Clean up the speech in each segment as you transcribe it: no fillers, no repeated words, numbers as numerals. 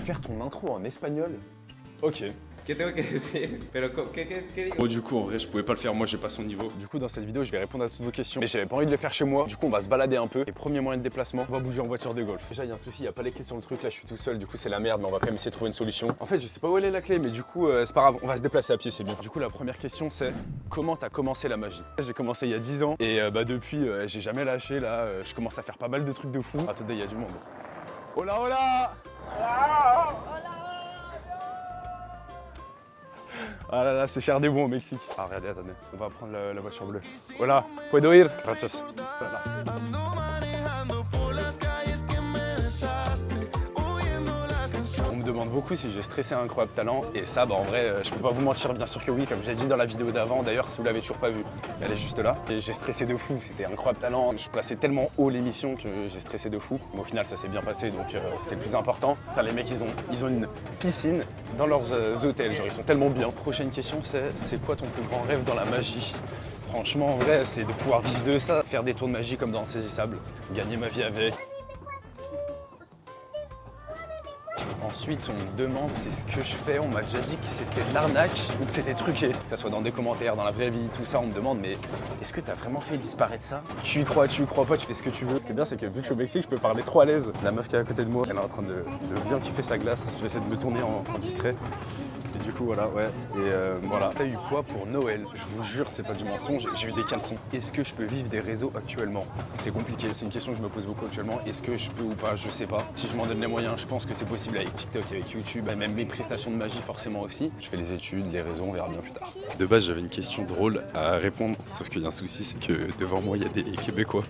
faire ton intro en espagnol? Ok. ¿Qué tengo que decir? Pero, ¿qué digo? Bon, du coup, en vrai, je pouvais pas le faire, moi, j'ai pas son niveau. Du coup, dans cette vidéo, je vais répondre à toutes vos questions. Mais j'avais pas envie de le faire chez moi. Du coup, on va se balader un peu. Et premier moyen de déplacement, on va bouger en voiture de golf. Déjà, il y a un souci, il y a pas les clés sur le truc. Là, je suis tout seul. Du coup, c'est la merde, mais on va quand même essayer de trouver une solution. En fait, je sais pas où elle est la clé, mais du coup, c'est pas grave. On va se déplacer à pied, c'est bien. Du coup, la première question, c'est comment t'as commencé la magie? J'ai commencé il y a 10 ans. Et depuis, j'ai jamais lâché. Là, je commence à faire pas mal de trucs de fou. Attendez, il y a du monde. Hola, hola! Ah là là, c'est cher des bons au Mexique. Ah regardez, attendez, on va prendre la voiture bleue. Hola, puedo ir? Gracias. Voilà. On me demande beaucoup si j'ai stressé un incroyable talent et ça, en vrai, je peux pas vous mentir, bien sûr que oui, comme j'ai dit dans la vidéo d'avant. D'ailleurs, si vous l'avez toujours pas vue, elle est juste là. Et j'ai stressé de fou, c'était incroyable talent. Je plaçais tellement haut l'émission que j'ai stressé de fou. Mais au final, ça s'est bien passé, donc c'est le plus important. Enfin, les mecs, ils ont une piscine dans leurs hôtels, genre ils sont tellement bien. Prochaine question, c'est quoi ton plus grand rêve dans la magie? Franchement, en vrai, c'est de pouvoir vivre de ça, faire des tours de magie comme dans Insaisissable, gagner ma vie avec. Ensuite, on me demande si ce que je fais, on m'a déjà dit que c'était de l'arnaque ou que c'était truqué. Que ça soit dans des commentaires, dans la vraie vie, tout ça, on me demande, mais est-ce que t'as vraiment fait disparaître ça? Tu y crois pas, tu fais ce que tu veux. Ce qui est bien, c'est que vu que je suis au Mexique, je peux parler trop à l'aise. La meuf qui est à côté de moi, elle est en train de bien kiffer sa glace. Je vais essayer de me tourner en discret. Et du coup, voilà, ouais. Et voilà. T'as eu quoi pour Noël? Je vous jure, c'est pas du mensonge, j'ai eu des caleçons. Est-ce que je peux vivre des réseaux actuellement? C'est compliqué, c'est une question que je me pose beaucoup actuellement. Est-ce que je peux ou pas? Je sais pas. Si je m'en donne les moyens, je pense que c'est possible avec TikTok, avec YouTube, et même mes prestations de magie forcément aussi. Je fais les études, les réseaux, on verra bien plus tard. De base, j'avais une question drôle à répondre, sauf qu'il y a un souci, c'est que devant moi, il y a des Québécois.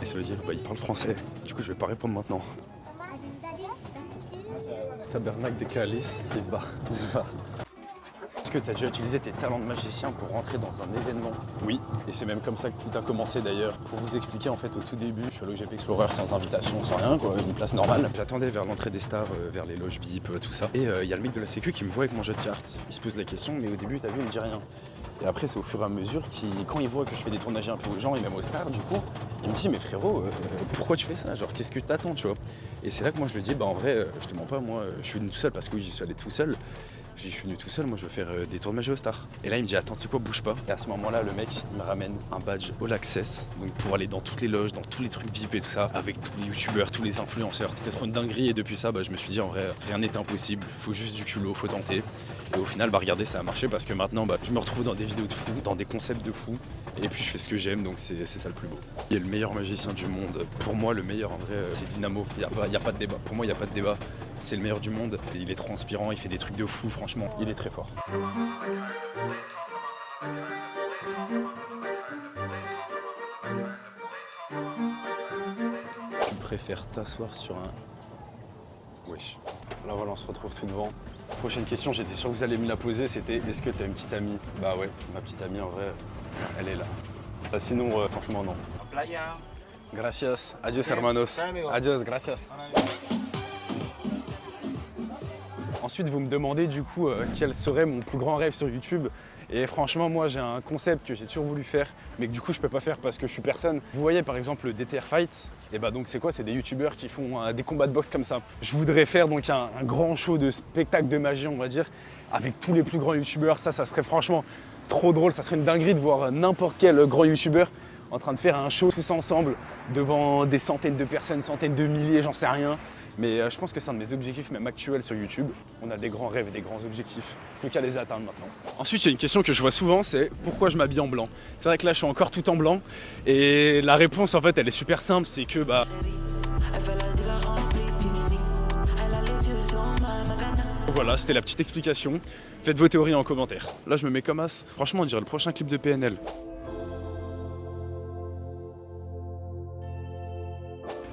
Et ça veut dire, ils parlent français. Du coup, je vais pas répondre maintenant. Tabernacle des Calices, Lisba. Est-ce que tu as déjà utilisé tes talents de magicien pour rentrer dans un événement? Oui, et c'est même comme ça que tout a commencé d'ailleurs. Pour vous expliquer, en fait, au tout début, je suis allé au GP Explorer sans invitation, sans rien, quoi, une place normale. J'attendais vers l'entrée des stars, vers les loges VIP, tout ça. Et il y a le mec de la sécu qui me voit avec mon jeu de cartes. Il se pose la question, mais au début, t'as vu, il me dit rien. Et après, c'est au fur et à mesure quand il voit que je fais des tournages un peu aux gens et même aux stars, du coup, il me dit, mais frérot, pourquoi tu fais ça? Genre, qu'est-ce que t'attends, tu vois? Et c'est là que moi je lui dis, en vrai, je te mens pas, moi, je suis venu tout seul parce que oui, j'y suis allé tout seul. Je suis venu tout seul, moi je veux faire des tours de magie aux stars. Et là il me dit attends c'est quoi, bouge pas. Et à ce moment là le mec il me ramène un badge All Access, donc pour aller dans toutes les loges, dans tous les trucs VIP et tout ça, avec tous les youtubeurs, tous les influenceurs. C'était trop une dinguerie et depuis ça je me suis dit en vrai rien n'est impossible, faut juste du culot, faut tenter. Et au final regardez ça a marché parce que maintenant je me retrouve dans des vidéos de fou, dans des concepts de fou. Et puis je fais ce que j'aime donc c'est ça le plus beau. Il est le meilleur magicien du monde. Pour moi le meilleur en vrai c'est Dynamo, il y a pas de débat. Pour moi il n'y a pas de débat. C'est le meilleur du monde, et il est trop inspirant, il fait des trucs de fou, franchement, il est très fort. Tu préfères t'asseoir sur un... Wesh. Là voilà, on se retrouve tout devant. Prochaine question, j'étais sûr que vous allez me la poser, c'était est-ce que t'as une petite amie? Bah ouais, ma petite amie en vrai, elle est là. Bah, sinon, franchement non. Playa. Gracias, adios hermanos. Adios, gracias. Ensuite, vous me demandez du coup quel serait mon plus grand rêve sur YouTube. Et franchement, moi j'ai un concept que j'ai toujours voulu faire, mais que du coup je peux pas faire parce que je suis personne. Vous voyez par exemple le DTR Fight, et donc c'est quoi? C'est des youtubeurs qui font des combats de boxe comme ça. Je voudrais faire donc un grand show de spectacle de magie, on va dire, avec tous les plus grands youtubeurs. Ça serait franchement trop drôle, ça serait une dinguerie de voir n'importe quel grand youtubeur en train de faire un show tous ensemble devant des centaines de personnes, centaines de milliers, j'en sais rien. Mais je pense que c'est un de mes objectifs même actuels sur YouTube. On a des grands rêves et des grands objectifs. Plus qu'à les atteindre maintenant. Ensuite, il y a une question que je vois souvent, c'est pourquoi je m'habille en blanc? C'est vrai que là, je suis encore tout en blanc. Et la réponse, en fait, elle est super simple. C'est que voilà, c'était la petite explication. Faites vos théories en commentaire. Là, je me mets comme as. Franchement, on dirait le prochain clip de PNL.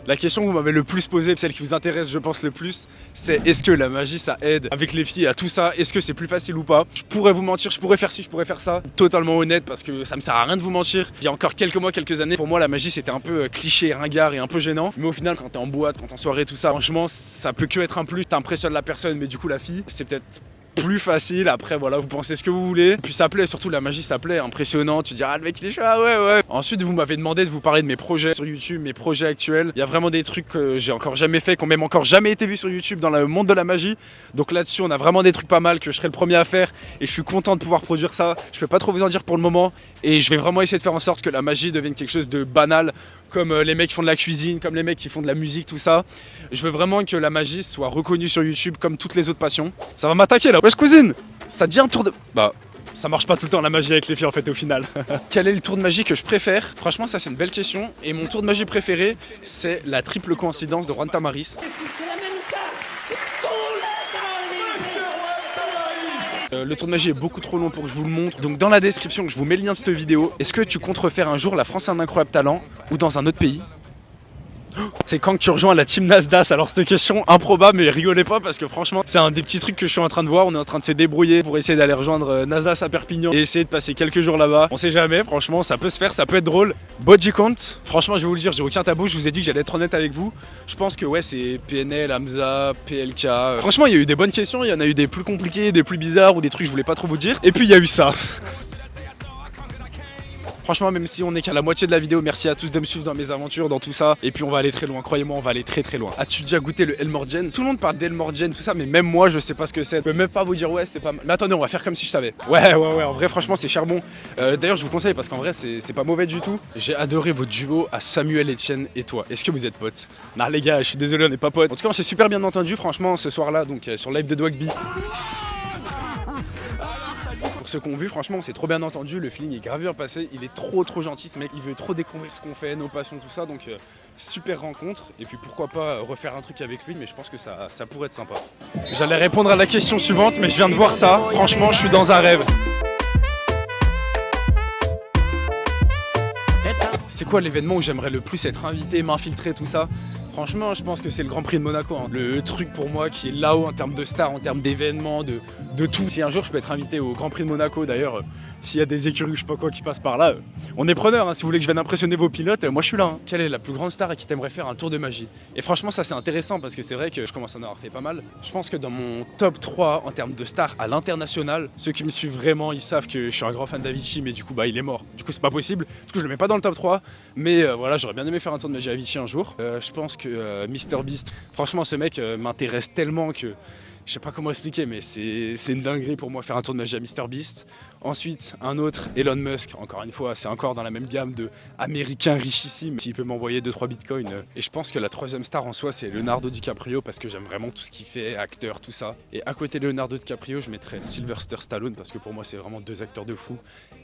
La question que vous m'avez le plus posée, celle qui vous intéresse je pense le plus, c'est est-ce que la magie ça aide avec les filles à tout ça? Est-ce que c'est plus facile ou pas? Je pourrais vous mentir, je pourrais faire ci, je pourrais faire ça. Totalement honnête parce que ça me sert à rien de vous mentir. Il y a encore quelques mois, quelques années, pour moi la magie c'était un peu cliché, ringard et un peu gênant. Mais au final quand t'es en boîte, quand t'es en soirée, tout ça, franchement ça peut que être un plus. T'impressionnes la personne mais du coup la fille, c'est peut-être plus facile. Après, voilà, vous pensez ce que vous voulez. Puis ça plaît, surtout la magie, ça plaît. Impressionnant. Tu dis, ah, le mec, il est chaud, ah ouais. Ensuite, vous m'avez demandé de vous parler de mes projets sur YouTube, mes projets actuels. Il y a vraiment des trucs que j'ai encore jamais fait, qui ont même encore jamais été vus sur YouTube dans le monde de la magie. Donc là-dessus, on a vraiment des trucs pas mal que je serai le premier à faire. Et je suis content de pouvoir produire ça. Je peux pas trop vous en dire pour le moment. Et je vais vraiment essayer de faire en sorte que la magie devienne quelque chose de banal, comme les mecs qui font de la cuisine, comme les mecs qui font de la musique, tout ça. Je veux vraiment que la magie soit reconnue sur YouTube comme toutes les autres passions. Ça va m'attaquer là. Wesh cousine, ça devient un tour de... Bah, ça marche pas tout le temps la magie avec les filles en fait au final. Quel est le tour de magie que je préfère? Franchement ça c'est une belle question. Et mon tour de magie préféré, c'est la triple coïncidence de Juan Tamaris. Le tour de magie est beaucoup trop long pour que je vous le montre. Donc dans la description, je vous mets le lien de cette vidéo. Est-ce que tu comptes refaire un jour La France a un incroyable talent ou dans un autre pays? C'est quand que tu rejoins la team Nasdaq? Alors cette question improbable, mais rigolez pas parce que franchement c'est un des petits trucs que je suis en train de voir. On est en train de se débrouiller pour essayer d'aller rejoindre Nasdaq à Perpignan et essayer de passer quelques jours là-bas. On sait jamais, franchement ça peut se faire, ça peut être drôle. Body count, franchement je vais vous le dire, j'ai aucun tabou, je vous ai dit que j'allais être honnête avec vous. Je pense que ouais c'est PNL, Hamza, PLK. Franchement il y a eu des bonnes questions, il y en a eu des plus compliquées, des plus bizarres ou des trucs que je voulais pas trop vous dire. Et puis il y a eu ça. Franchement, même si on est qu'à la moitié de la vidéo, merci à tous de me suivre dans mes aventures, dans tout ça. Et puis on va aller très loin, croyez-moi, on va aller très loin. As-tu déjà goûté le Elmorgen? Tout le monde parle d'Elmorgen, tout ça, mais même moi, je sais pas ce que c'est. Je peux même pas vous dire, ouais, c'est pas mal. Mais attendez, on va faire comme si je savais. Ouais, en vrai, franchement, c'est charbon. D'ailleurs, je vous conseille parce qu'en vrai, c'est pas mauvais du tout. J'ai adoré votre duo à Samuel Etienne et toi. Est-ce que vous êtes potes? Non, les gars, je suis désolé, on n'est pas potes. En tout cas, on s'est super bien entendu, franchement, ce soir-là, donc sur live de Dwagby. Pour ceux qui ont vu, franchement, on s'est trop bien entendu, le feeling est grave bien passé, il est trop gentil ce mec, il veut trop découvrir ce qu'on fait, nos passions, tout ça, donc super rencontre, et puis pourquoi pas refaire un truc avec lui, mais je pense que ça pourrait être sympa. J'allais répondre à la question suivante, mais je viens de voir ça, franchement, je suis dans un rêve. C'est quoi l'événement où j'aimerais le plus être invité, m'infiltrer, tout ça? Franchement, je pense que c'est le Grand Prix de Monaco. Hein. Le truc pour moi qui est là-haut en termes de stars, en termes d'événements, de tout. Si un jour je peux être invité au Grand Prix de Monaco, d'ailleurs, s'il y a des écuries ou je sais pas quoi qui passent par là, on est preneur. Hein. Si vous voulez que je vienne impressionner vos pilotes, moi je suis là. Hein. Quelle est la plus grande star à qui t'aimerais faire un tour de magie? Et franchement, ça c'est intéressant parce que c'est vrai que je commence à en avoir fait pas mal. Je pense que dans mon top 3 en termes de stars à l'international, ceux qui me suivent vraiment, ils savent que je suis un grand fan d'Avicii, mais du coup, bah il est mort. Du coup, c'est pas possible. Du coup, je le mets pas dans le top 3. Mais voilà, j'aurais bien aimé faire un tour de magie à Avicii un jour. Je pense que MrBeast, franchement, ce mec m'intéresse tellement que je sais pas comment expliquer, mais c'est une dinguerie pour moi faire un tour de magie à MrBeast. Ensuite, un autre, Elon Musk, encore une fois, c'est encore dans la même gamme de américains richissimes. S'il peut m'envoyer 2-3 bitcoins. Et je pense que la troisième star en soi, c'est Leonardo DiCaprio parce que j'aime vraiment tout ce qu'il fait, acteur, tout ça. Et à côté de Leonardo DiCaprio, je mettrais Sylvester Stallone parce que pour moi, c'est vraiment deux acteurs de fou.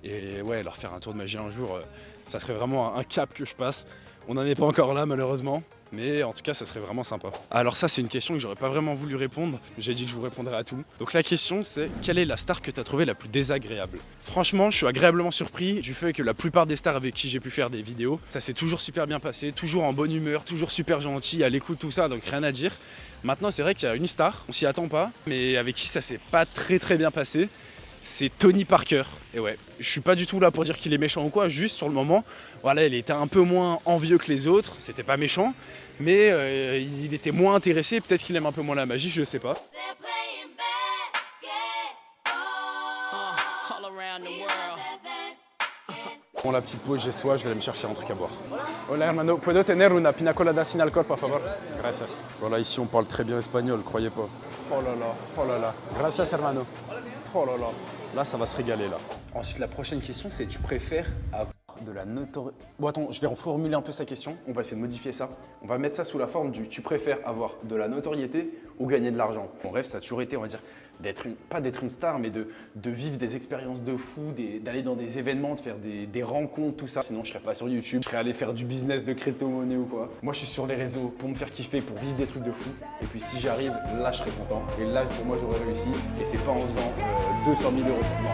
Et ouais, leur faire un tour de magie un jour, ça serait vraiment un cap que je passe. On n'en est pas encore là, malheureusement. Mais en tout cas, ça serait vraiment sympa. Alors ça, c'est une question que j'aurais pas vraiment voulu répondre. J'ai dit que je vous répondrais à tout. Donc la question, c'est quelle est la star que tu as trouvée la plus désagréable? Franchement, je suis agréablement surpris du fait que la plupart des stars avec qui j'ai pu faire des vidéos, ça s'est toujours super bien passé, toujours en bonne humeur, toujours super gentil, à l'écoute, tout ça, donc rien à dire. Maintenant, c'est vrai qu'il y a une star, on s'y attend pas, mais avec qui ça s'est pas très bien passé. C'est Tony Parker. Et ouais, je suis pas du tout là pour dire qu'il est méchant ou quoi, juste sur le moment, voilà, il était un peu moins envieux que les autres, c'était pas méchant, mais il était moins intéressé, peut-être qu'il aime un peu moins la magie, je sais pas. Bon, la petite pause, j'ai soif, je vais aller me chercher un truc à boire. Hola hermano, ¿puedo tener una pina colada sin alcohol, por favor? Gracias. Voilà, ici on parle très bien espagnol, croyez pas. Oh là là. Gracias hermano. Oh là là. Là, ça va se régaler là. Ensuite, la prochaine question, c'est tu préfères avoir de la notoriété... Bon, attends, je vais reformuler un peu sa question. On va essayer de modifier ça. On va mettre ça sous la forme du tu préfères avoir de la notoriété ou gagner de l'argent. Mon rêve, ça a toujours été, on va dire, pas d'être une star, mais de vivre des expériences de fou, d'aller dans des événements, de faire des rencontres, tout ça. Sinon, je serais pas sur YouTube, je serais allé faire du business de crypto-monnaie ou quoi. Moi, je suis sur les réseaux pour me faire kiffer, pour vivre des trucs de fou. Et puis, si j'y arrive, là, je serais content. Et là, pour moi, j'aurais réussi. Et c'est pas en faisant 200 000 euros. Non,